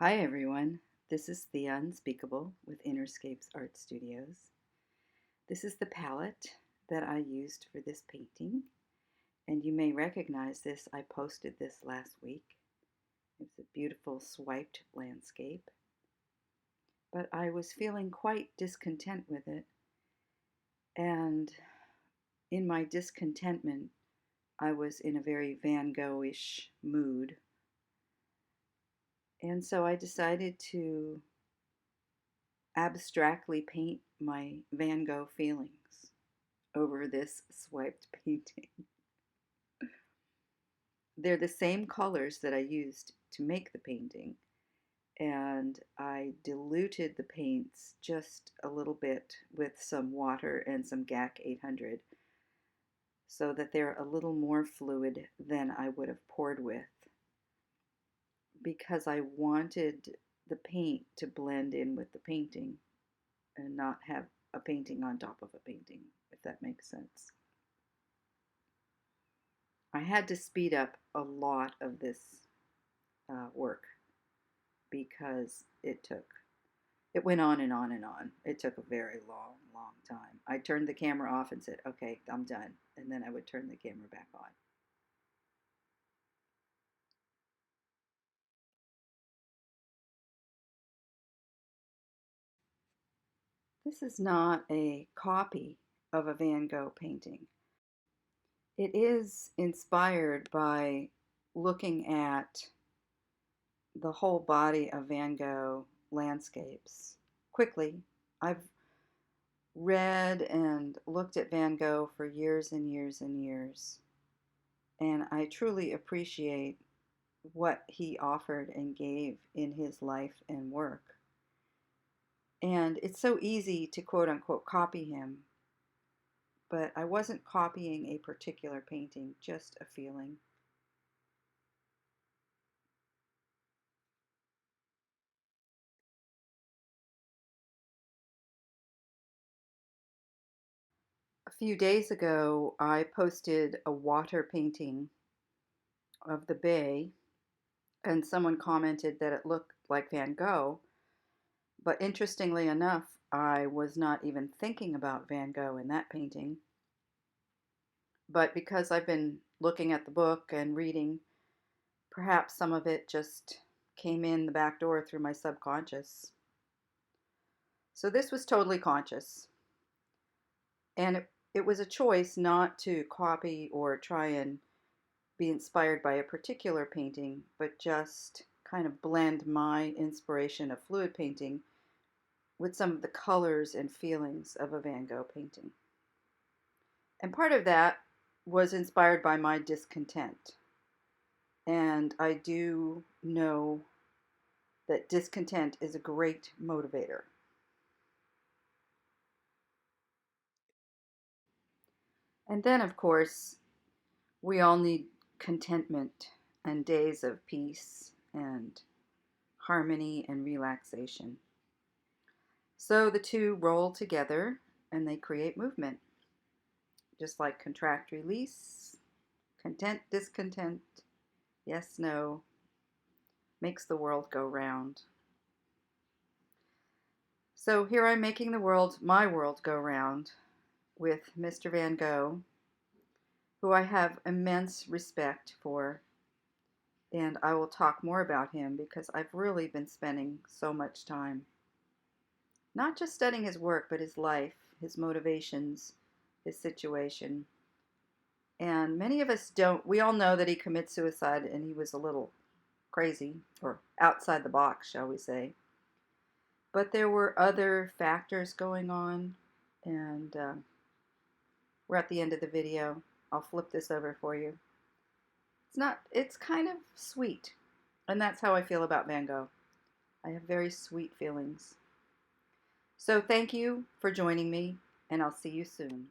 Hi everyone, this is The Unspeakable with Innerscapes Art Studios. This is the palette that I used for this painting, and you may recognize this. I posted this last week. It's a beautiful swiped landscape, but I was feeling quite discontent with it, and in my discontentment, I was in a very Van Gogh-ish mood, and so I decided to abstractly paint my Van Gogh feelings over this swiped painting. They're the same colors that I used to make the painting, and I diluted the paints just a little bit with some water and some GAC 800 so that they're a little more fluid than I would have poured with, because I wanted the paint to blend in with the painting and not have a painting on top of a painting, if that makes sense. I had to speed up a lot of this work because it went on and on and on. It took a very long time. I turned the camera off and said, okay, I'm done. And then I would turn the camera back on. This is not a copy of a Van Gogh painting. It is inspired by looking at the whole body of Van Gogh landscapes. Quickly, I've read and looked at Van Gogh for years and years and years, and I truly appreciate what he offered and gave in his life and work. And it's so easy to quote unquote copy him, but I wasn't copying a particular painting, just a feeling. A few days ago, I posted a water painting of the bay, and someone commented that it looked like Van Gogh. But interestingly enough, I was not even thinking about Van Gogh in that painting. But because I've been looking at the book and reading, perhaps some of it just came in the back door through my subconscious. So this was totally conscious. And it was a choice not to copy or try and be inspired by a particular painting, but just kind of blend my inspiration of fluid painting with some of the colors and feelings of a Van Gogh painting. And part of that was inspired by my discontent. And I do know that discontent is a great motivator. And then, of course, we all need contentment and days of peace and harmony and relaxation. So the two roll together and they create movement, just like contract, release, content, discontent, yes, no, makes the world go round. So here I'm making my world go round with Mr. Van Gogh, who I have immense respect for, and I will talk more about him because I've really been spending so much time not just studying his work, but his life, his motivations, his situation. And many of us don't, we all know that he committed suicide and he was a little crazy or outside the box, shall we say. But there were other factors going on, and we're at the end of the video. I'll flip this over for you. It's kind of sweet. And that's how I feel about Van Gogh. I have very sweet feelings. So thank you for joining me, and I'll see you soon.